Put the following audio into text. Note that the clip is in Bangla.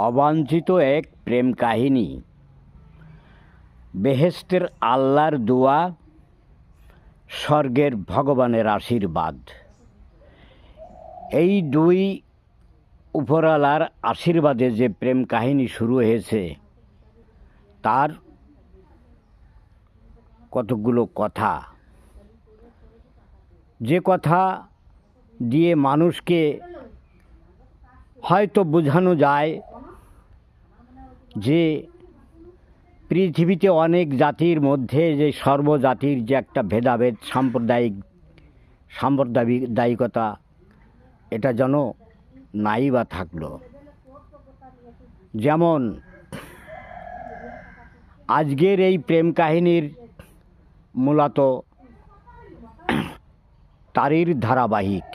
অবাঞ্ছিত এক প্রেম কাহিনী, বেহেশতের আল্লাহর দোয়া, স্বর্গের ভগবানের আশীর্বাদ। এই দুই উপরওয়ালার আশীর্বাদে যে প্রেম কাহিনী শুরু হয়েছে, তার কতগুলো কথা, যে কথা দিয়ে মানুষকে হয়তো বোঝানো যায় যে পৃথিবীতে অনেক জাতির মধ্যে যে সর্বজাতির যে একটা ভেদাভেদ, সাম্প্রদায়িকতা, এটা যেন নাই বা থাকলো। যেমন আজকের এই প্রেম কাহিনীর মূলত তারই ধারাবাহিক।